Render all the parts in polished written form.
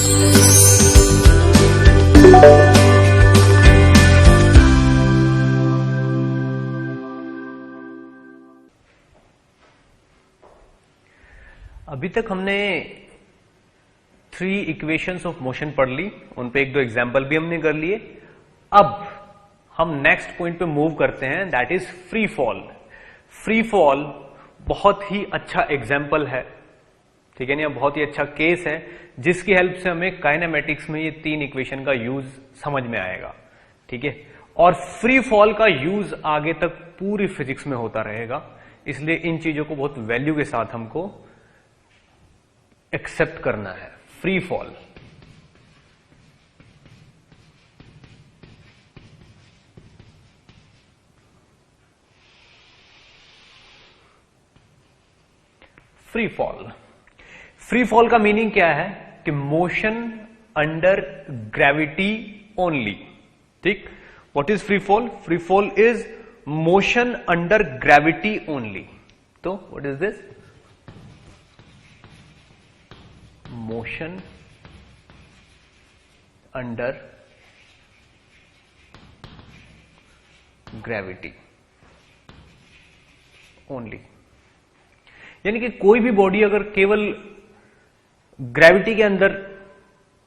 अभी तक हमने 3 इक्वेशंस ऑफ मोशन पढ़ ली, उन पे 1-2 एग्जाम्पल भी हमने कर लिए। अब हम नेक्स्ट पॉइंट पे मूव करते हैं, that is free fall. Free fall बहुत ही अच्छा एग्जाम्पल है, ठीक है ना, बहुत ही अच्छा केस है जिसकी हेल्प से हमें काइनेमेटिक्स में ये 3 इक्वेशन का यूज समझ में आएगा, ठीक है। और फ्री फॉल का यूज आगे तक पूरी फिजिक्स में होता रहेगा, इसलिए इन चीजों को बहुत वैल्यू के साथ हमको एक्सेप्ट करना है। Free fall, free fall, free fall का मीनिंग क्या है कि मोशन अंडर ग्रेविटी ओनली, ठीक। What is free fall? Free fall is motion under gravity only. तो what is this? Motion under gravity only, यानी कि कोई भी बॉडी अगर केवल ग्रेविटी के अंदर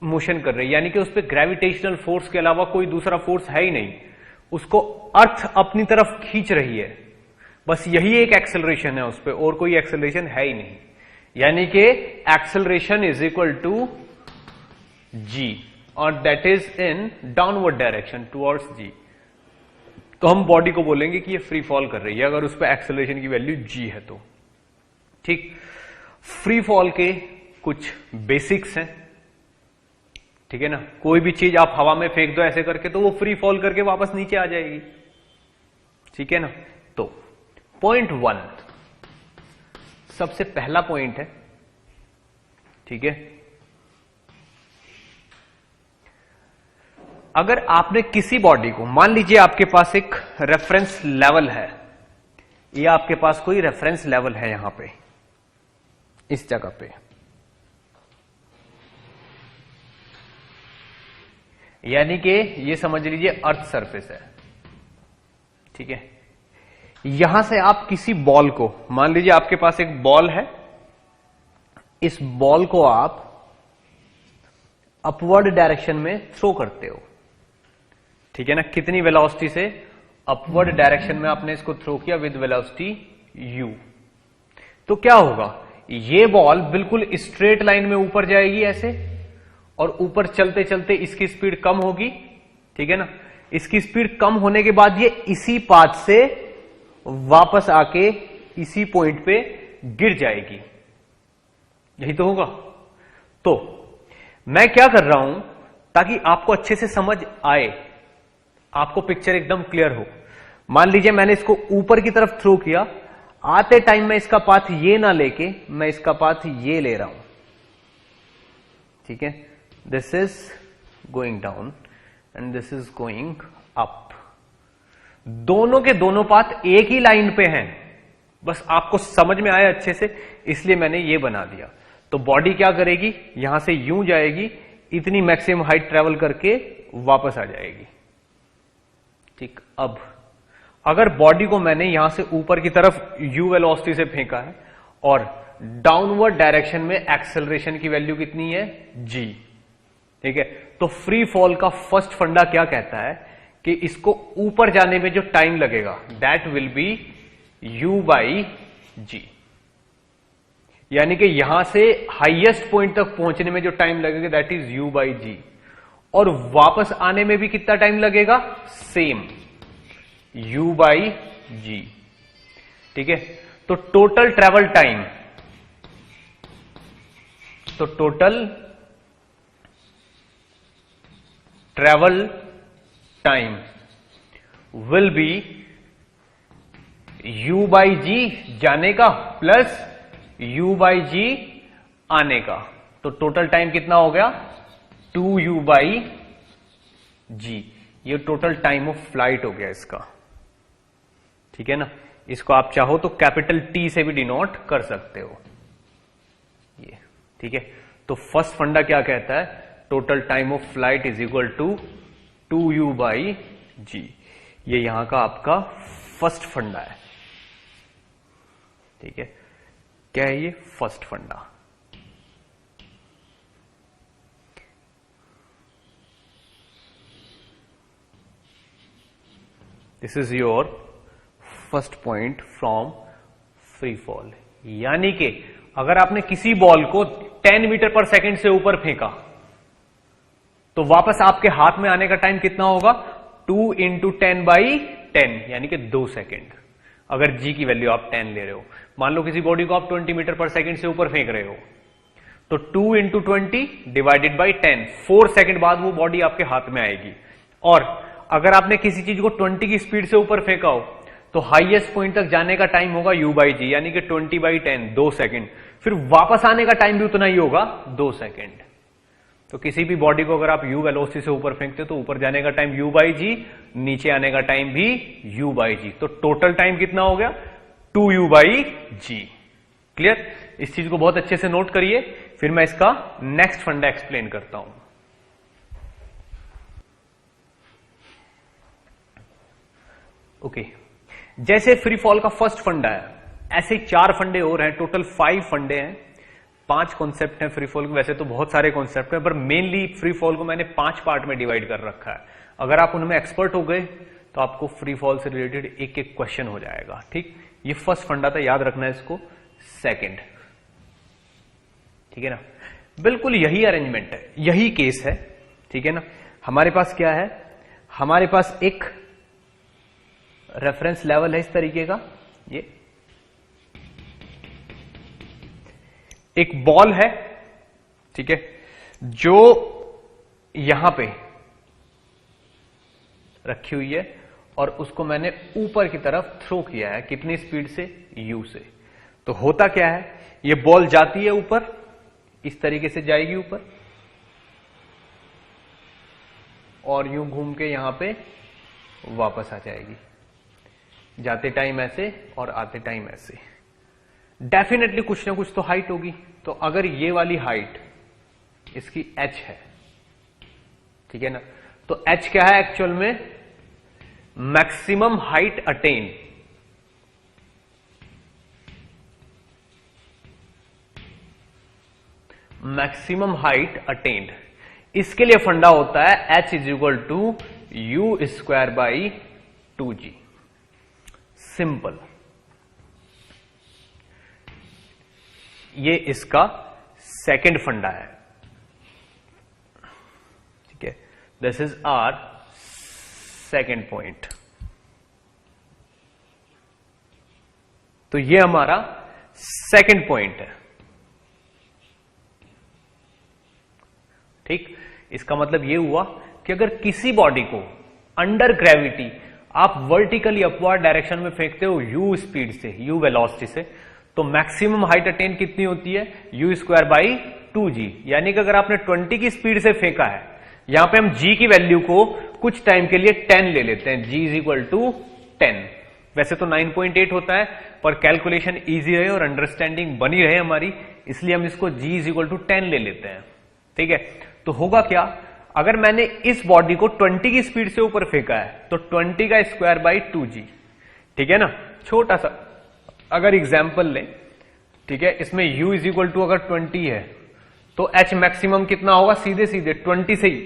मोशन कर रही है, यानी कि उस पर ग्रेविटेशनल फोर्स के अलावा कोई दूसरा फोर्स है ही नहीं, उसको अर्थ अपनी तरफ खींच रही है, बस यही एक एक्सेलरेशन है उस पर, और कोई एक्सेलरेशन है ही नहीं, यानी कि acceleration is equal to g, और that is in downward direction towards g. तो हम बॉडी को बोलेंगे कि ये फ्री फॉल कर रही है अगर उस पर एक्सेलरेशन की वैल्यू जी है तो, ठीक। फ्री फॉल के कुछ बेसिक्स हैं, ठीक है ना। कोई भी चीज आप हवा में फेंक दो ऐसे करके तो वो फ्री फॉल करके वापस नीचे आ जाएगी, ठीक है ना। तो पॉइंट 1 सबसे पहला पॉइंट है, ठीक है। अगर आपने किसी बॉडी को, मान लीजिए आपके पास एक रेफरेंस लेवल है, या आपके पास कोई रेफरेंस लेवल है यहां पे, इस जगह पे, यानी कि ये समझ लीजिए अर्थ सरफेस है, ठीक है। यहां से आप किसी बॉल को, मान लीजिए आपके पास एक बॉल है, इस बॉल को आप अपवर्ड डायरेक्शन में थ्रो करते हो, ठीक है ना। कितनी वेलोसिटी से? अपवर्ड डायरेक्शन में आपने इसको थ्रो किया विद वेलोसिटी u। तो क्या होगा? ये बॉल बिल्कुल स्ट्रेट लाइन में ऊपर जाएगी ऐसे, और ऊपर चलते चलते इसकी स्पीड कम होगी, ठीक है ना। इसकी स्पीड कम होने के बाद ये इसी पाथ से वापस आके इसी पॉइंट पे गिर जाएगी, यही तो होगा। तो मैं क्या कर रहा हूं ताकि आपको अच्छे से समझ आए, आपको पिक्चर एकदम क्लियर हो। मान लीजिए मैंने इसको ऊपर की तरफ थ्रो किया, आते टाइम मैं इसका पाथ ये ना लेके मैं इसका पाथ ये ले रहा हूं, ठीक है। This is going down and this is going up. दोनों के दोनों पाथ एक ही लाइन पे हैं, बस आपको समझ में आया अच्छे से, इसलिए मैंने ये बना दिया। तो बॉडी क्या करेगी? यहां से यूं जाएगी, इतनी मैक्सिमम हाइट ट्रेवल करके वापस आ जाएगी, ठीक। अब अगर बॉडी को मैंने यहां से ऊपर की तरफ u वेलोसिटी से फेंका है और डाउनवर्ड डायरेक्शन में एक्सेलरेशन की वैल्यू कितनी है? g, ठीक है। तो फ्री फॉल का फर्स्ट फंडा क्या कहता है कि इसको ऊपर जाने में जो टाइम लगेगा that will be u by g, यानी कि यहां से हाईएस्ट पॉइंट तक पहुंचने में जो टाइम लगेगा दैट इज u बाई जी, और वापस आने में भी कितना टाइम लगेगा? सेम u बाई जी, ठीक है। तो टोटल ट्रेवल टाइम, तो total travel time will be u by g जाने का प्लस u बाई जी आने का। तो टोटल टाइम कितना हो गया? 2u बाई जी। ये टोटल टाइम ऑफ फ्लाइट हो गया इसका, ठीक है ना। इसको आप चाहो तो कैपिटल T से भी डिनोट कर सकते हो, ये, ठीक है। तो फर्स्ट फंडा क्या कहता है? Total time of flight is equal to 2u/g। ये यहां का आपका फर्स्ट फंडा है। ठीक है, क्या है ये? फर्स्ट फंडा। This is your first point from free fall. यानी कि अगर आपने किसी बॉल को 10 मीटर पर सेकंड से ऊपर फेंका तो वापस आपके हाथ में आने का टाइम कितना होगा? 2 × 10/10 यानी कि 2 सेकेंड। अगर जी की वैल्यू आप 10 ले रहे हो, मान लो किसी बॉडी को आप 20 मीटर पर सेकंड से ऊपर फेंक रहे हो, तो 2 × 20 / 10, 4 सेकेंड बाद वो बॉडी आपके हाथ में आएगी। और अगर आपने किसी चीज को 20 की स्पीड से ऊपर फेंका हो तो हाईएस्ट पॉइंट तक जाने का टाइम होगा u/g यानी कि 20/10, 2 सेकेंड। फिर वापस आने का टाइम भी उतना ही होगा, 2 सेकेंड। तो किसी भी बॉडी को अगर आप u वेलोसिटी से ऊपर फेंकते हो तो ऊपर जाने का टाइम u/g, नीचे आने का टाइम भी u/g। तो टोटल टाइम कितना हो गया? 2u/g। क्लियर? इस चीज को बहुत अच्छे से नोट करिए, फिर मैं इसका नेक्स्ट फंडा एक्सप्लेन करता हूं। ओके, जैसे फ्री फॉल का फर्स्ट फंडा है, ऐसे 4 फंडे और हैं। टोटल 5 फंडे हैं, 5 कॉन्सेप्ट हैं फ्री फॉल के। वैसे तो बहुत सारे कॉन्सेप्ट हैं, पर मेनली फ्री फॉल को मैंने 5 पार्ट में डिवाइड कर रखा है। अगर आप उनमें एक्सपर्ट हो गए तो आपको फ्री फॉल से रिलेटेड एक एक क्वेश्चन हो जाएगा। ठीक, ये फर्स्ट फंडा था, याद रखना है इसको। सेकंड, ठीक है ना, बिल्कुल यही अरेंजमेंट है, यही केस है। ठीक है ना, हमारे पास क्या है? हमारे पास एक रेफरेंस लेवल है इस तरीके का, ये एक बॉल है, ठीक है, जो यहां पे रखी हुई है और उसको मैंने ऊपर की तरफ थ्रो किया है। कितनी स्पीड से? u से। तो होता क्या है, ये बॉल जाती है ऊपर, इस तरीके से जाएगी ऊपर और यूं घूम के यहां पे वापस आ जाएगी। जाते टाइम ऐसे और आते टाइम ऐसे। डेफिनेटली कुछ ना कुछ तो हाइट होगी। तो अगर ये वाली हाइट इसकी h है, ठीक है ना, तो h क्या है एक्चुअल में? Maximum height attain. Maximum height attend. इसके लिए फंडा होता है h = u²/2g। सिंपल। ये इसका सेकंड फंडा है। ठीक है, this is our second point. तो ये हमारा सेकंड पॉइंट है। ठीक, इसका मतलब ये हुआ कि अगर किसी बॉडी को अंडर ग्रेविटी आप वर्टिकली अपवर्ड डायरेक्शन में फेंकते हो u स्पीड से, u वेलोसिटी से, तो मैक्सिमम हाइट अटेन कितनी होती है? u²/2g। यानी कि अगर आपने 20 की स्पीड से फेंका है, यहां पे हम g की वैल्यू को कुछ टाइम के लिए 10 ले लेते हैं, g = 10। वैसे तो 9.8 होता है, पर कैलकुलेशन इजी रहे और अंडरस्टैंडिंग बनी रहे हमारी, इसलिए हम इसको g = 10 ले लेते हैं। ठीक है, तो होगा क्या, अगर मैंने इस बॉडी को 20 की स्पीड से ऊपर फेंका है तो 20 का स्क्वायर/2g। ठीक है ना, छोटा सा अगर एग्जाम्पल लें, ठीक है, इसमें u = अगर 20 है तो h मैक्सिमम कितना होगा? सीधे सीधे 20 से ही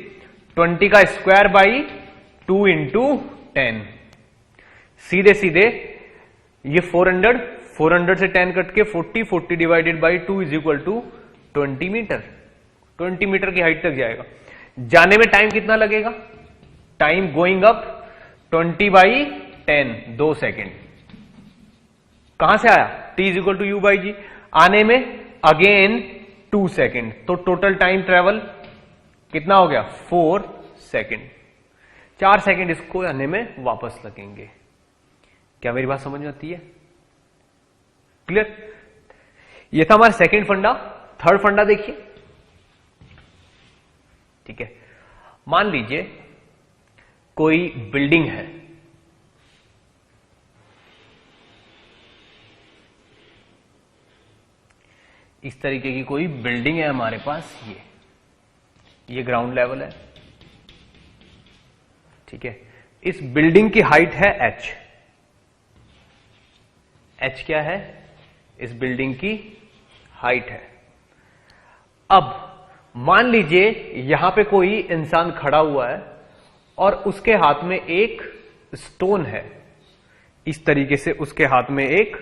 20 का स्क्वायर/2 × 10। सीधे सीधे ये 400 से 10 कट के 40 डिवाइडेड/2 = 20 मीटर। 20 मीटर की हाइट तक जाएगा। जाने में टाइम कितना लगेगा? Time going up 20/10, 2 second. कहां से आया? t = u/g। आने में अगेन 2 सेकेंड। तो टोटल टाइम ट्रेवल कितना हो गया? 4 सेकेंड। 4 सेकेंड इसको आने में वापस लगेंगे। क्या मेरी बात समझ में आती है? क्लियर? ये था हमारा सेकेंड फंडा। थर्ड फंडा देखिए। ठीक है, मान लीजिए कोई बिल्डिंग है, इस तरीके की कोई बिल्डिंग है हमारे पास। ये ग्राउंड लेवल है, ठीक है। इस बिल्डिंग की हाइट है h। h क्या है? इस बिल्डिंग की हाइट है। अब मान लीजिए यहां पे कोई इंसान खड़ा हुआ है और उसके हाथ में एक स्टोन है, इस तरीके से उसके हाथ में एक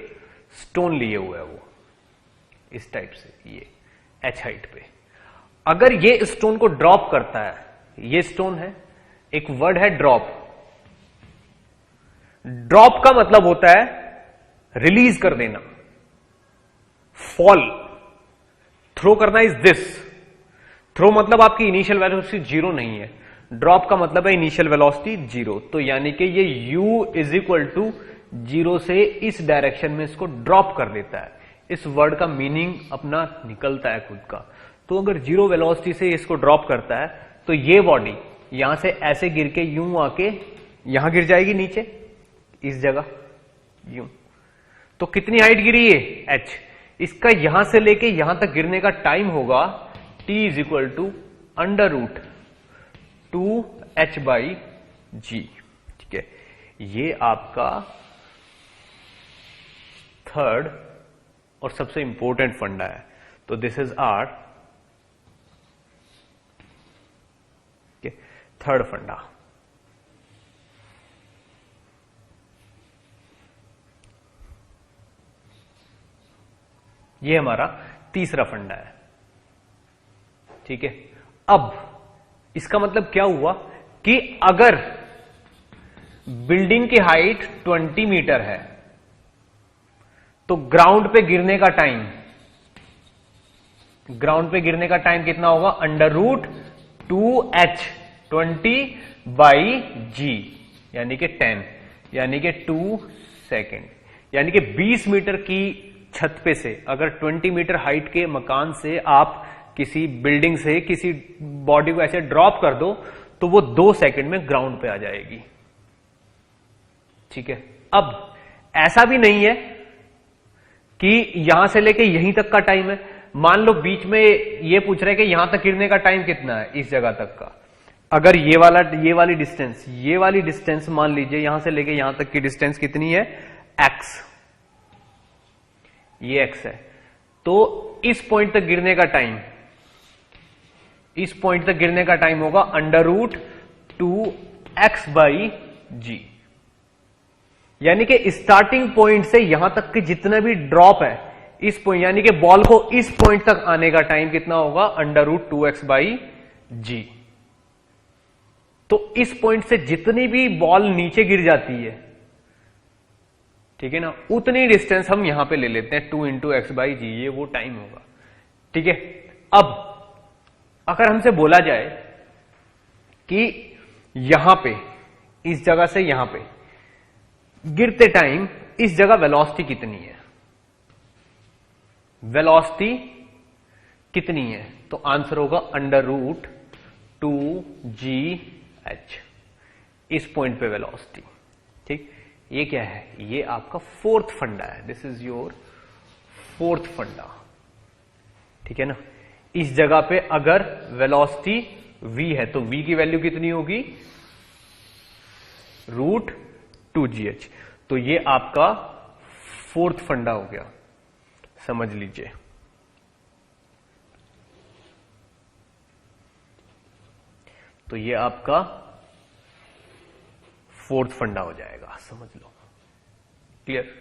स्टोन लिए हुआ है, वो इस टाइप से, ये h हाइट पे। अगर ये स्टोन को ड्रॉप करता है, ये स्टोन है, एक वर्ड है ड्रॉप। ड्रॉप का मतलब होता है रिलीज कर देना, फॉल। थ्रो करना इज दिस। थ्रो मतलब आपकी इनिशियल वेलोसिटी जीरो नहीं है, ड्रॉप का मतलब है इनिशियल वेलोसिटी जीरो। तो यानी कि ये u is equal to zero से इस डायरेक्शन में इसको ड्रॉप कर देता है। इस वर्ड का मीनिंग अपना निकलता है खुद का। तो अगर जीरो वेलोसिटी से इसको ड्रॉप करता है तो ये बॉडी यहां से ऐसे गिर के यूं आके यहां गिर जाएगी नीचे, इस जगह यूं। तो कितनी हाइट गिरी है? h। इसका यहां से लेके यहां तक गिरने का टाइम होगा t is equal to under root 2h/g, ठीक है। ये आपका थर्ड और सबसे इंपॉर्टेंट फंडा है। तो दिस इज आर थर्ड फंडा। ये हमारा तीसरा फंडा है, ठीक है। अब इसका मतलब क्या हुआ कि अगर बिल्डिंग की हाइट 20 मीटर है तो ग्राउंड पे गिरने का टाइम कितना होगा? अंडर रूट 2h 20/g यानी कि 10, यानी कि 2 सेकेंड। यानी कि 20 मीटर की छत पे से अगर 20 मीटर हाइट के मकान से आप किसी बिल्डिंग से किसी बॉडी को ऐसे ड्रॉप कर दो तो वो 2 सेकेंड में ग्राउंड पे आ जाएगी, ठीक है। अब ऐसा भी नहीं है कि यहां से लेके यहीं तक का टाइम है। मान लो बीच में ये पूछ रहे हैं कि यहां तक गिरने का टाइम कितना है, इस जगह तक का। अगर ये वाली डिस्टेंस मान लीजिए यहां से लेके यहां तक की डिस्टेंस कितनी है? x। ये x है। तो इस पॉइंट तक गिरने का टाइम होगा अंडर रूट 2x/g। यानी कि स्टार्टिंग पॉइंट से यहां तक की जितना भी ड्रॉप है, इस पॉइंट यानी कि बॉल को इस पॉइंट तक आने का टाइम कितना होगा? Under root 2x/g। तो इस पॉइंट से जितनी भी बॉल नीचे गिर जाती है, ठीक है ना, उतनी डिस्टेंस हम यहां पे ले लेते हैं 2 × x/g, ये वो टाइम होगा, ठीक है। अब अगर हमसे बोला जाए कि यहां पे इस जगह से यहां पे गिरते टाइम इस जगह वेलोसिटी कितनी है, तो आंसर होगा अंडर रूट 2gh, इस पॉइंट पे वेलोसिटी, ठीक। ये क्या है? ये आपका फोर्थ फंडा है। दिस इज योर फोर्थ फंडा, ठीक है ना। इस जगह पे अगर वेलोसिटी v है तो v की वैल्यू कितनी होगी? Root 2gh। तो ये आपका फोर्थ फंडा हो गया, समझ लीजिए। तो ये आपका फोर्थ फंडा हो जाएगा, समझ लो। क्लियर?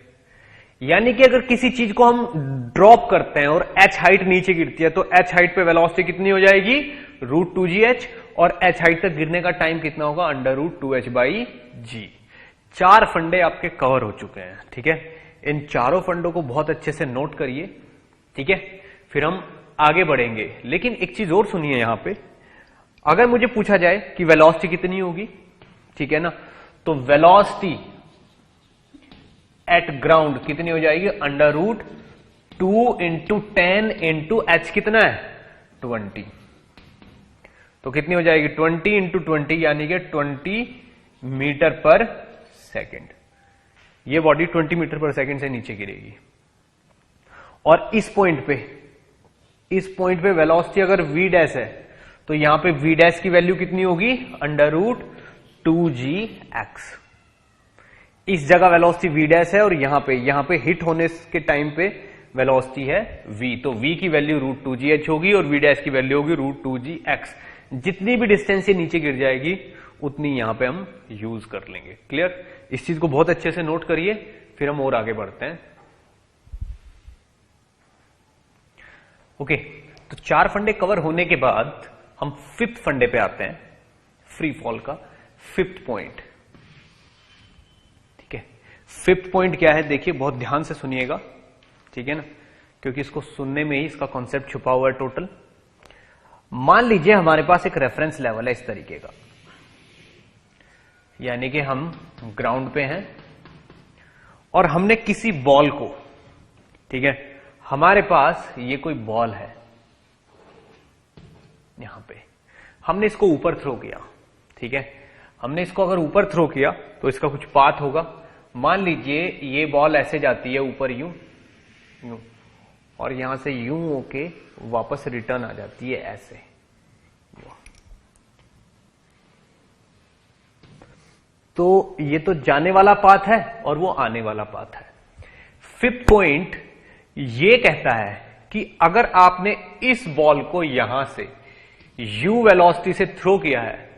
यानी कि अगर किसी चीज को हम ड्रॉप करते हैं और h हाइट नीचे गिरती है तो h हाइट पे वेलोसिटी कितनी हो जाएगी? Root 2gh। और h हाइट तक गिरने का टाइम कितना होगा? Under root 2h/g। 4 फंडे आपके कवर हो चुके हैं, ठीक है। इन चारों फंडों को बहुत अच्छे से नोट करिए, ठीक है। फिर हम आगे बढ़ेंगे। लेकिन एक चीज और सुनिए यहां पे, अगर मुझे पूछा जाए कि वेलोसिटी कितनी होगी, ठीक है ना, तो वेलोसिटी एट ग्राउंड कितनी हो जाएगी? अंडर रूट 2 × 10 × h कितना है? 20। तो कितनी हो जाएगी? 20 × 20 यानी कि 20 मीटर पर सेकेंड। ये बॉडी 20 मीटर पर सेकेंड से नीचे गिरेगी। और इस पॉइंट पे वेलोसिटी अगर v डैश है तो यहां पे v डैश की वैल्यू कितनी होगी, √2gx। इस जगह वेलोसिटी v डैश है और यहां पे हिट होने के टाइम पे वेलोसिटी है v, तो v की वैल्यू √2gh होगी और v डैश की वैल्यू होगी √2gx। जितनी भी डिस्टेंस से नीचे गिर जाएगी उतनी यहां पे हम यूज कर लेंगे। क्लियर? इस चीज को बहुत अच्छे से नोट करिए, फिर हम और आगे बढ़ते हैं। ओके, तो 4 फंडे कवर होने के बाद हम 5th फंडे पे आते हैं, फ्री फॉल का 5th पॉइंट। ठीक है, 5th पॉइंट क्या है देखिए, बहुत ध्यान से सुनिएगा, ठीक है ना, क्योंकि इसको सुनने में ही इसका कॉन्सेप्ट छुपा हुआ है टोटल। मान लीजिए हमारे पास एक रेफरेंस लेवल है इस तरीके का, यानी कि हम ग्राउंड पे हैं और हमने किसी बॉल को, ठीक है, हमारे पास ये कोई बॉल है, यहां पे हमने इसको ऊपर थ्रो किया। ठीक है, हमने इसको अगर ऊपर थ्रो किया तो इसका कुछ पाथ होगा। मान लीजिए ये बॉल ऐसे जाती है ऊपर यूं यूं, और यहां से यूं होके वापस रिटर्न आ जाती है ऐसे। तो ये तो जाने वाला पाथ है और वो आने वाला पाथ है। 5th पॉइंट ये कहता है कि अगर आपने इस बॉल को यहां से u वेलोसिटी से थ्रो किया है,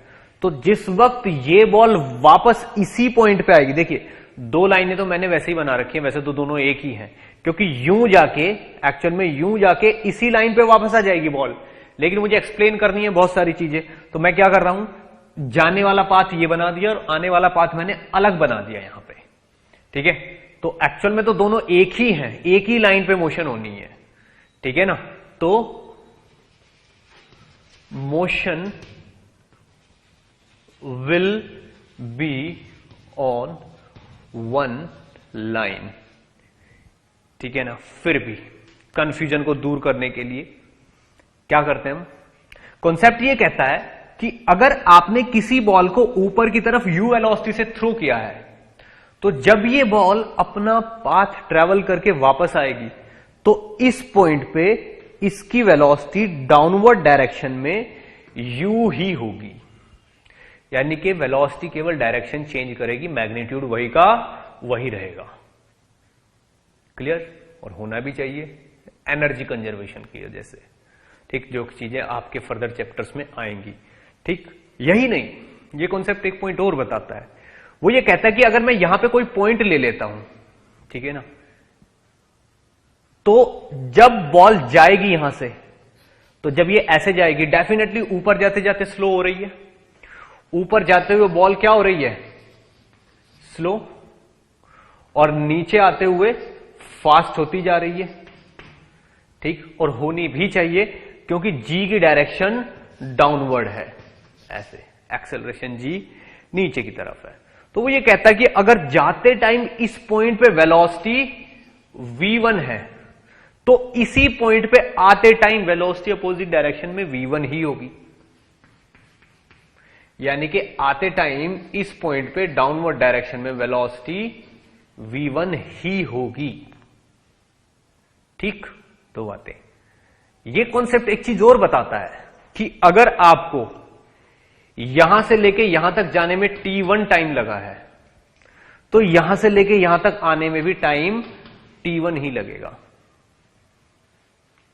तो जिस वक्त ये बॉल वापस इसी पॉइंट पे आएगी, देखिए 2 लाइनें तो मैंने वैसे ही बना रखी है, वैसे तो दोनों एक ही हैं, क्योंकि यूं जाके, एक्चुअल में यूं जाके इसी लाइन पे वापस आ जाएगी बॉल, लेकिन मुझे एक्सप्लेन करनी है बहुत सारी चीजें, तो मैं क्या कर रहा हूं, जाने वाला पाथ ये बना दिया और आने वाला पाथ मैंने अलग बना दिया यहां पे। ठीक है, तो एक्चुअल में तो दोनों एक ही हैं, एक ही लाइन पे मोशन होनी है। ठीक है ना, तो motion will be on one line. ठीक है ना, फिर भी कंफ्यूजन को दूर करने के लिए क्या करते हैं हम, कॉन्सेप्ट ये कहता है कि अगर आपने किसी बॉल को ऊपर की तरफ u वेलोसिटी से थ्रो किया है, तो जब ये बॉल अपना पाथ ट्रेवल करके वापस आएगी तो इस पॉइंट पे इसकी वेलोसिटी डाउनवर्ड डायरेक्शन में u ही होगी, यानी कि वेलोसिटी केवल डायरेक्शन चेंज करेगी, मैग्नीट्यूड वही का वही रहेगा। क्लियर? और होना भी चाहिए एनर्जी कंजर्वेशन की वजह से। ठीक, जो चीजें आपके फर्दर चैप्टर्स में आएंगी। ठीक, यही नहीं, ये कॉन्सेप्ट एक पॉइंट और बताता है, वो ये कहता है कि अगर मैं यहां पे कोई पॉइंट ले लेता हूं, ठीक है ना, तो जब बॉल जाएगी यहां से, तो जब ये ऐसे जाएगी, डेफिनेटली ऊपर जाते जाते स्लो हो रही है, ऊपर जाते हुए बॉल क्या हो रही है, स्लो, और नीचे आते हुए फास्ट होती जा रही है। ठीक, और होनी भी चाहिए क्योंकि जी की डायरेक्शन डाउनवर्ड है, ऐसे एक्सेलरेशन जी नीचे की तरफ है। तो वो ये कहता है कि अगर जाते टाइम इस पॉइंट पे वेलोसिटी v1 है, तो इसी पॉइंट पे आते टाइम वेलोसिटी अपोजिट डायरेक्शन में v1 ही होगी, यानी कि आते टाइम इस पॉइंट पे डाउनवर्ड डायरेक्शन में वेलोसिटी v1 ही होगी। ठीक, दो बातें। ये कॉन्सेप्ट एक चीज और बताता है कि अगर आपको यहां से लेके यहां तक जाने में t1 टाइम लगा है, तो यहां से लेके यहां तक आने में भी टाइम t1 ही लगेगा,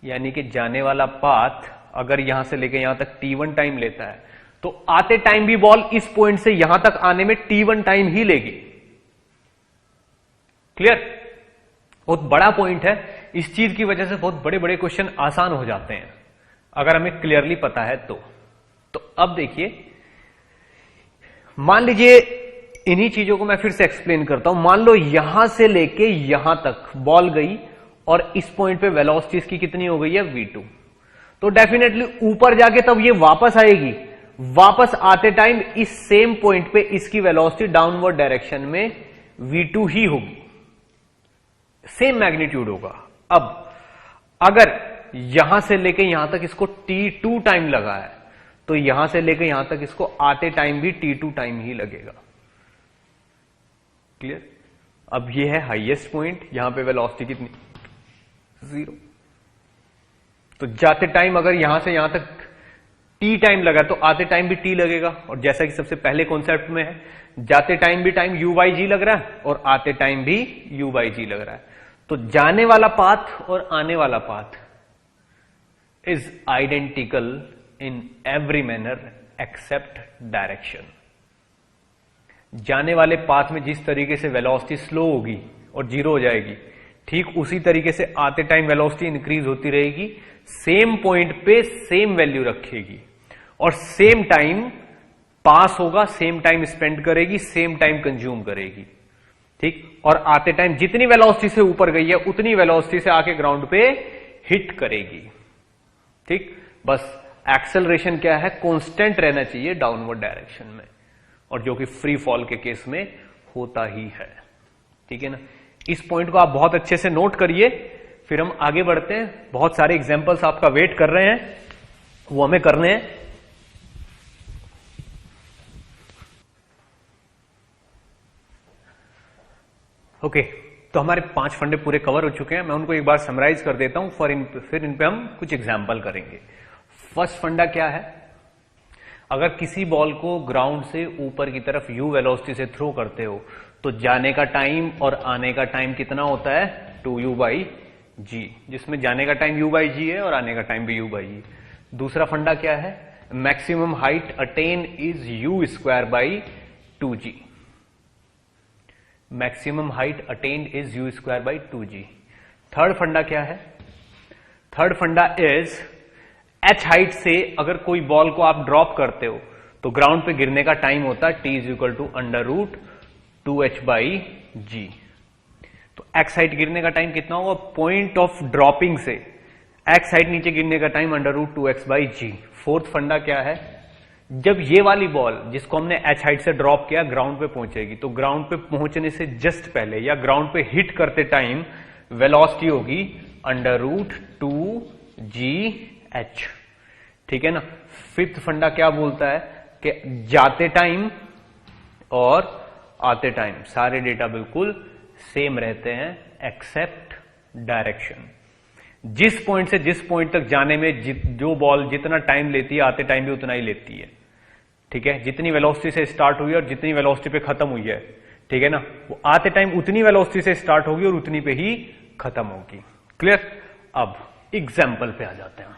यानी कि जाने वाला पाथ अगर यहां से लेके यहां तक t1 टाइम लेता है, तो आते टाइम भी बॉल इस पॉइंट से यहां तक आने में t1 टाइम ही लेगी। क्लियर? बहुत बड़ा पॉइंट है, इस चीज की वजह से बहुत बड़े बड़े क्वेश्चन आसान हो जाते हैं अगर हमें क्लियरली पता है तो। अब देखिए, मान लीजिए इन्हीं चीजों को मैं फिर से एक्सप्लेन करता हूं। मान लो यहां से लेके यहां तक बॉल गई और इस पॉइंट पे वेलोसिटी इसकी कितनी हो गई है, v2, तो डेफिनेटली ऊपर जाके तब ये वापस आएगी, वापस आते टाइम इस सेम पॉइंट पे इसकी वेलोसिटी डाउनवर्ड डायरेक्शन में v2 ही होगी, सेम मैग्नीट्यूड होगा। अब अगर यहां से लेके यहां तक इसको t2 टाइम लगा है, तो यहां से लेके यहां तक इसको आते टाइम भी t2 टाइम ही लगेगा। क्लियर? अब ये है हाईएस्ट पॉइंट, यहां पे वेलोसिटी कितनी, 0। तो जाते टाइम अगर यहां से यहां तक टी टाइम लगा तो आते टाइम भी टी लगेगा, और जैसा कि सबसे पहले कॉन्सेप्ट में है, जाते टाइम भी टाइम u बाई जी लग रहा है और आते टाइम भी u बाई जी लग रहा है। तो जाने वाला पाथ और आने वाला path is identical in every manner except direction. जाने वाले पाथ में जिस तरीके से वेलोसिटी स्लो होगी और जीरो हो जाएगी, ठीक उसी तरीके से आते टाइम वेलोसिटी इंक्रीज होती रहेगी, सेम पॉइंट पे सेम वैल्यू रखेगी और सेम टाइम पास होगा, सेम टाइम स्पेंड करेगी, सेम टाइम कंज्यूम करेगी, ठीक। और आते टाइम जितनी वेलोसिटी से ऊपर गई है उतनी वेलोसिटी से आके ग्राउंड पे हिट करेगी, ठीक। बस एक्सेलरेशन क्या है, कांस्टेंट रहना चाहिए डाउनवर्ड डायरेक्शन में, और जो कि फ्री फॉल के केस में होता ही है, ठीक है ना। इस पॉइंट को आप बहुत अच्छे से नोट करिए, फिर हम आगे बढ़ते हैं। बहुत सारे एग्जांपल्स आपका वेट कर रहे हैं, वो हमें करने हैं। ओके, तो हमारे 5 फंडे पूरे कवर हो चुके हैं। मैं उनको एक बार समराइज कर देता हूं, फिर इन पे हम कुछ एग्जाम्पल करेंगे। फर्स्ट फंडा क्या है, अगर किसी बॉल को ग्राउंड से ऊपर की तरफ u वेलोसिटी से थ्रो करते हो तो जाने का टाइम और आने का टाइम कितना होता है, 2u बाई जी, जिसमें जाने का टाइम u बाई जी है और आने का टाइम भी u बाई जी। दूसरा फंडा क्या है, maximum height attain is u square by 2g। Maximum height attend is u square by 2g। Third फंडा क्या है, थर्ड फंडा इज h हाइट से अगर कोई बॉल को आप ड्रॉप करते हो तो ग्राउंड पे गिरने का टाइम होता है t is equal to under root 2h by g. तो x हाइट गिरने का टाइम कितना होगा, पॉइंट ऑफ ड्रॉपिंग से x हाइट नीचे गिरने का time under root 2x by g. Fourth funda क्या है, जब ये वाली बॉल जिसको हमने h हाइट से ड्रॉप किया ग्राउंड पे पहुंचेगी तो ग्राउंड पे पहुंचने से जस्ट पहले या ग्राउंड पे हिट करते टाइम वेलोसिटी होगी अंडर रूट 2gh, ठीक है ना। फिफ्थ फंडा क्या बोलता है कि जाते टाइम और आते टाइम सारे डेटा बिल्कुल सेम रहते हैं एक्सेप्ट डायरेक्शन। जिस पॉइंट से जिस पॉइंट तक जाने में जो बॉल जितना टाइम लेती है आते टाइम भी उतना ही लेती है, ठीक है। जितनी वेलोसिटी से स्टार्ट हुई और जितनी वेलोसिटी पे खत्म हुई है, ठीक है ना, वो आते टाइम उतनी वेलोसिटी से स्टार्ट होगी और उतनी पे ही खत्म होगी। क्लियर। अब एग्जाम्पल पे आ जाते हैं,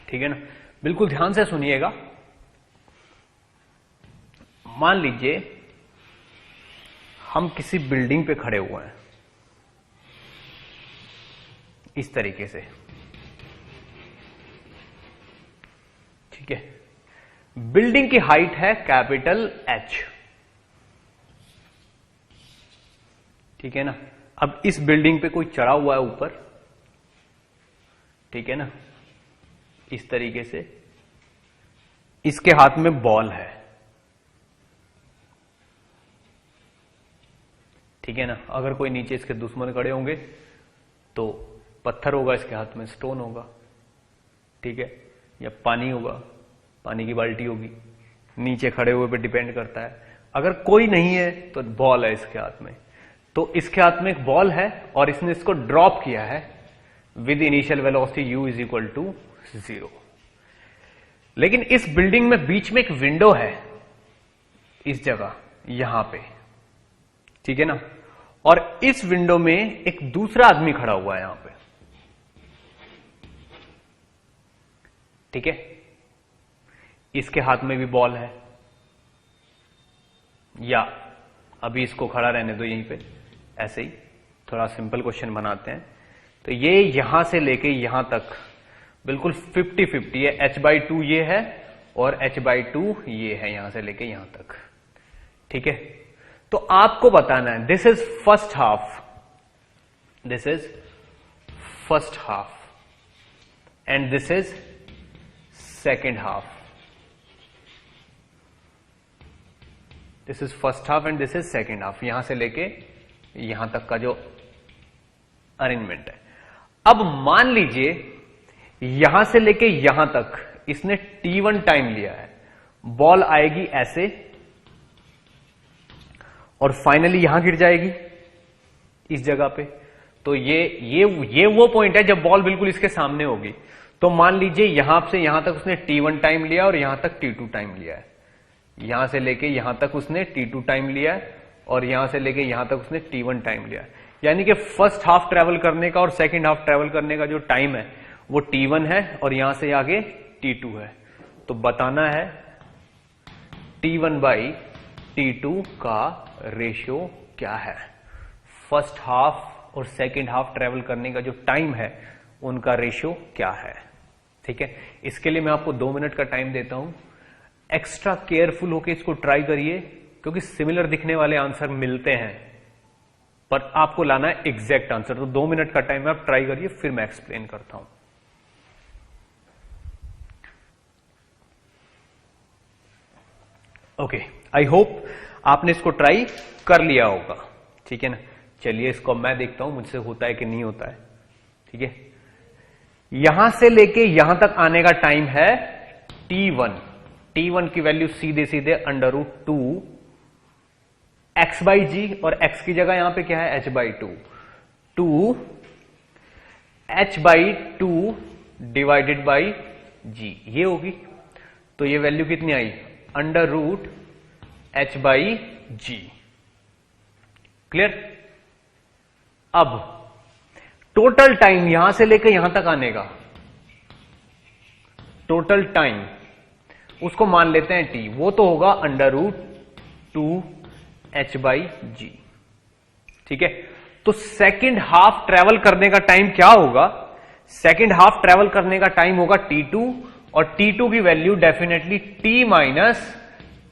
ठीक है ना। बिल्कुल ध्यान से सुनिएगा। मान लीजिए हम किसी बिल्डिंग पे खड़े हुए हैं इस तरीके से, ठीक है। बिल्डिंग की हाइट है कैपिटल H, ठीक है ना। अब इस बिल्डिंग पे कोई चढ़ा हुआ है ऊपर, ठीक है ना, इस तरीके से, इसके हाथ में बॉल है, ठीक है ना। अगर कोई नीचे इसके दुश्मन खड़े होंगे तो पत्थर होगा इसके हाथ में, स्टोन होगा, ठीक है, या पानी होगा, पानी की बाल्टी होगी, नीचे खड़े हुए पे डिपेंड करता है। अगर कोई नहीं है तो बॉल है इसके हाथ में, तो इसके हाथ में एक बॉल है और इसने इसको ड्रॉप किया है with initial velocity u is equal to 0। लेकिन इस बिल्डिंग में बीच में एक विंडो है, इस जगह यहां पे, ठीक है ना, और इस विंडो में एक दूसरा आदमी खड़ा हुआ है यहां पे, ठीक है। इसके हाथ में भी बॉल है, या अभी इसको खड़ा रहने दो यहीं पे, ऐसे ही थोड़ा सिंपल क्वेश्चन बनाते हैं। तो ये यहां से लेके यहां तक बिल्कुल 50-50 है, h/2 ये है और h/2 ये है, यहां से लेके यहां तक, ठीक है। तो आपको बताना है this is first half, this is first half and this is second half, this is first half and this is second half, यहां से लेके यहां तक का जो अरेंजमेंट है। अब मान लीजिए यहां से लेके यहां तक इसने t1 टाइम लिया है, बॉल आएगी ऐसे और फाइनली यहां गिर जाएगी इस जगह पे। तो ये वो पॉइंट है जब बॉल बिल्कुल इसके सामने होगी। तो मान लीजिए यहां से यहां तक उसने t1 टाइम लिया और यहां तक t2 टाइम लिया है, यहां से लेके यहां तक उसने t2 टाइम लिया है और यहां से लेके यहां तक उसने t1 टाइम लिया है। यानी कि फर्स्ट हाफ ट्रेवल करने का और सेकंड हाफ ट्रेवल करने का जो टाइम है वो t1 है और यहां से आगे t2 है। तो बताना है t1 बाई t2 का रेशियो क्या है, फर्स्ट हाफ और सेकंड हाफ ट्रेवल करने का जो टाइम है उनका रेशियो क्या है। ठीक है, इसके लिए मैं आपको 2 मिनट का टाइम देता हूं, एक्स्ट्रा केयरफुल होकर इसको ट्राई करिए क्योंकि सिमिलर दिखने वाले आंसर मिलते हैं पर आपको लाना है एग्जैक्ट आंसर। तो 2 मिनट का टाइम है, आप ट्राई करिए, फिर मैं एक्सप्लेन करता हूं। ओके, आई होप आपने इसको ट्राई कर लिया होगा। ठीक है ना, चलिए इसको मैं देखता हूं मुझसे होता है कि नहीं होता है। ठीक है, यहां से लेके यहां तक आने का टाइम है t1। t1 की वैल्यू सीधे सीधे √2 x बाई जी, और x की जगह यहां पे क्या है h/2, 2 h/2 divided by g ये होगी। तो ये वैल्यू कितनी आई, √h/g। क्लियर। अब टोटल टाइम यहां से लेकर यहां तक आने का टोटल टाइम उसको मान लेते हैं t, वो तो होगा √2h/g। ठीक है, तो सेकंड हाफ ट्रेवल करने का टाइम क्या होगा, सेकंड हाफ ट्रेवल करने का टाइम होगा t2 और t2 की value definitely t minus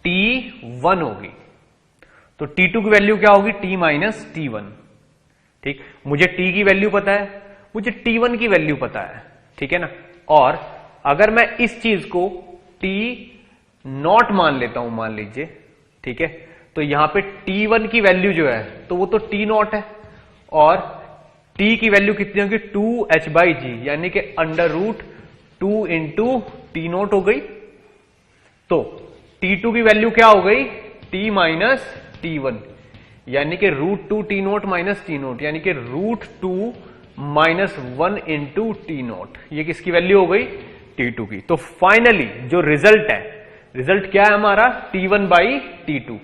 t1 होगी। तो t2 की वैल्यू क्या होगी, t माइनस t1। ठीक, मुझे t की वैल्यू पता है, मुझे t1 की वैल्यू पता है। ठीक है ना, और अगर मैं इस चीज को t0 मान लेता हूं, मान लीजिए, ठीक है, तो यहां पे t1 की वैल्यू जो है तो वो तो t0 है और t की वैल्यू कितनी होगी 2h/g, यानी कि √2 इंटू t0 हो गई। तो t2 की वैल्यू क्या हो गई, t माइनस t1, यानी कि √2 t0 माइनस t0, यानी कि √2 माइनस 1 इंटू t0। ये किसकी वैल्यू हो गई, t2 की। तो फाइनली जो रिजल्ट है, रिजल्ट क्या है हमारा, t1 बाई t2।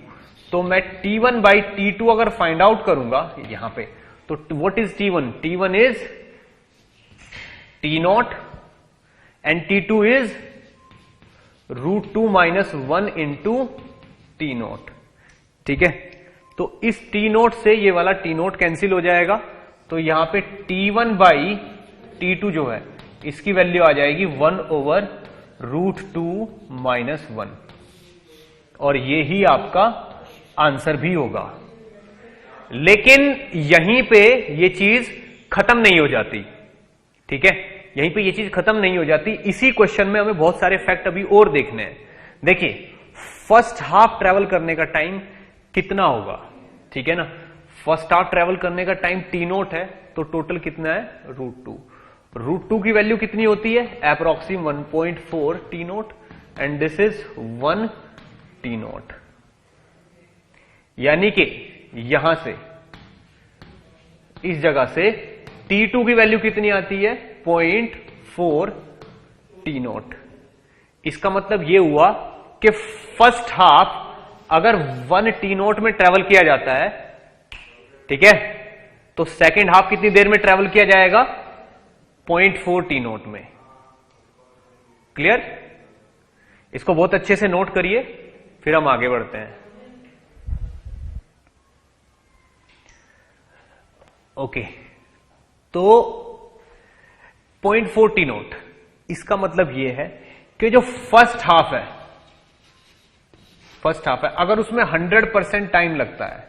तो मैं t1 बाई t2 अगर फाइंड आउट करूंगा यहां पे, तो what is t1, t1 is t0 and t2 is √2 minus 1 into t0। ठीक है, तो इस t0 से ये वाला t0 कैंसिल हो जाएगा, तो यहां पे t1 बाई t2 जो है इसकी वैल्यू आ जाएगी 1/√2 माइनस 1, और ये ही आपका आंसर भी होगा। लेकिन यहीं पे ये चीज खत्म नहीं हो जाती। ठीक है, यहीं पे ये चीज खत्म नहीं हो जाती, इसी क्वेश्चन में हमें बहुत सारे फैक्ट अभी और देखने हैं। देखिए, फर्स्ट हाफ ट्रेवल करने का टाइम कितना होगा। ठीक है ना, फर्स्ट हाफ ट्रेवल करने का टाइम t0 है, तो टोटल कितना है, √2। √2 की वैल्यू कितनी होती है, अप्रोक्सीम 1.4 t0 and this is 1 t0। यानी कि यहां से इस जगह से t2 की वैल्यू कितनी आती है, 0.4 t0। इसका मतलब यह हुआ कि फर्स्ट हाफ अगर 1 t0 में ट्रेवल किया जाता है, ठीक है, तो सेकेंड हाफ कितनी देर में ट्रेवल किया जाएगा, 0.4 t0 में। क्लियर, इसको बहुत अच्छे से नोट करिए, फिर हम आगे बढ़ते हैं। ओके, तो 0.4 t0, इसका मतलब यह है कि जो फर्स्ट हाफ है, अगर उसमें 100% टाइम लगता है,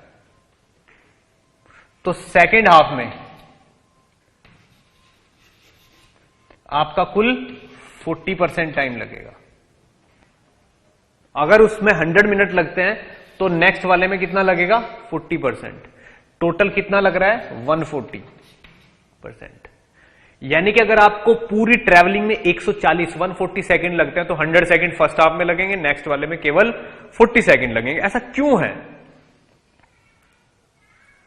तो सेकेंड हाफ में आपका कुल 40% टाइम लगेगा। अगर उसमें 100 मिनट लगते हैं तो नेक्स्ट वाले में कितना लगेगा, 40%। टोटल कितना लग रहा है, 140%। यानी कि अगर आपको पूरी ट्रैवलिंग में 140 सेकंड लगते हैं तो 100 सेकंड फर्स्ट हाफ में लगेंगे, नेक्स्ट वाले में केवल 40 सेकंड लगेंगे। ऐसा क्यों है,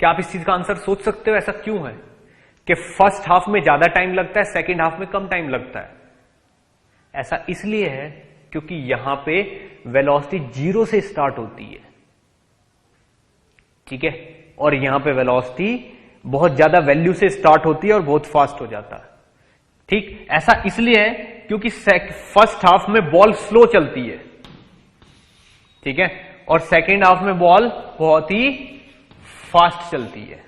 क्या आप इस चीज का आंसर सोच सकते हो, ऐसा क्यों है कि फर्स्ट हाफ में ज्यादा टाइम लगता है, सेकंड हाफ में कम टाइम लगता है। ऐसा इसलिए है क्योंकि यहां पे वेलोसिटी 0 से स्टार्ट होती है, ठीक है, और यहां पे वेलोसिटी बहुत ज्यादा वैल्यू से स्टार्ट होती है और बहुत फास्ट हो जाता है। ठीक, ऐसा इसलिए है क्योंकि फर्स्ट हाफ में बॉल स्लो चलती है, ठीक है, और सेकेंड हाफ में बॉल बहुत ही फास्ट चलती है।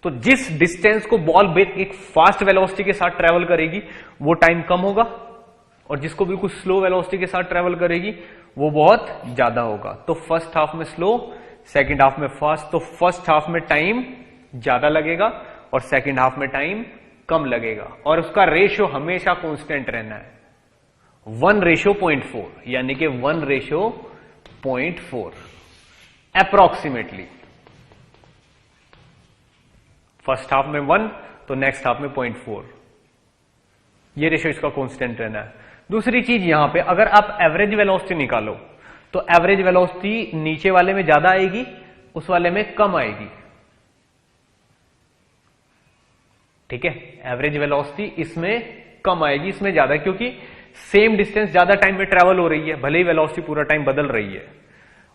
तो जिस डिस्टेंस को बॉल एक फास्ट वेलोसिटी के साथ ट्रेवल करेगी वो टाइम कम होगा, और जिसको बिल्कुल स्लो वेलोसिटी के साथ ट्रेवल करेगी वो बहुत ज्यादा होगा। तो फर्स्ट हाफ में स्लो, सेकेंड हाफ में फास्ट। तो फर्स्ट हाफ में टाइम ज्यादा लगेगा और सेकेंड हाफ में टाइम कम लगेगा, और उसका रेशियो हमेशा कांस्टेंट रहना है, 1:0.4, यानी कि 1:0.4 अप्रोक्सीमेटली। फर्स्ट हाफ में 1 तो नेक्स्ट हाफ में 0.4, ये रेशियो इसका कांस्टेंट रहना है। दूसरी चीज यहां पे अगर आप एवरेज वेलोसिटी निकालो तो एवरेज वेलोसिटी नीचे वाले में ज्यादा आएगी, उस वाले में कम आएगी, ठीक है। एवरेज वेलोसिटी इसमें कम आएगी, इसमें ज्यादा, क्योंकि सेम डिस्टेंस ज्यादा टाइम में ट्रेवल हो रही है, भले ही वेलोसिटी पूरा टाइम बदल रही है,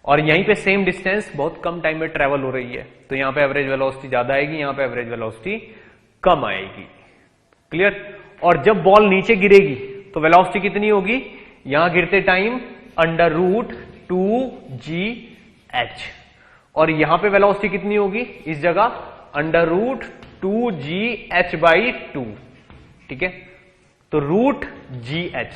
और यहीं पे सेम डिस्टेंस बहुत कम टाइम में ट्रेवल हो रही है, तो यहां पे एवरेज वेलोसिटी ज्यादा आएगी, यहां पे एवरेज वेलोसिटी कम आएगी। क्लियर। और जब बॉल नीचे गिरेगी तो वेलोसिटी कितनी होगी, यहां गिरते टाइम √2gh, और यहां पे वेलोसिटी कितनी होगी इस जगह, √2gh/2, ठीक है। तो √gh,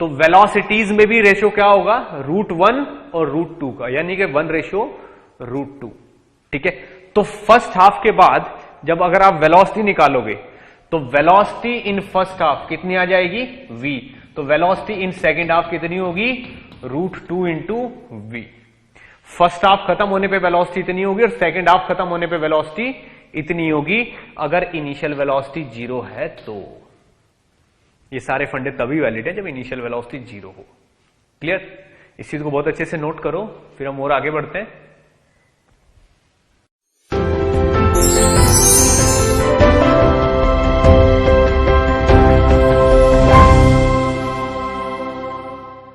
तो वेलोसिटीज में भी रेशियो क्या होगा, √1 और √2 का, यानी कि 1:√2, ठीक है। तो फर्स्ट हाफ के बाद जब अगर आप वेलोसिटी निकालोगे तो वेलोसिटी इन फर्स्ट हाफ कितनी आ जाएगी, v, तो वेलोसिटी इन सेकेंड हाफ कितनी होगी, √2 × v। फर्स्ट हाफ खत्म होने पे वेलोसिटी इतनी होगी और सेकेंड हाफ खत्म होने पे वेलोसिटी इतनी होगी, अगर इनिशियल वेलोसिटी 0 है तो। ये सारे फंडे तभी वैलिड है जब इनिशियल वेलोसिटी 0 हो। क्लियर। इस चीज को बहुत अच्छे से नोट करो, फिर हम और आगे बढ़ते हैं।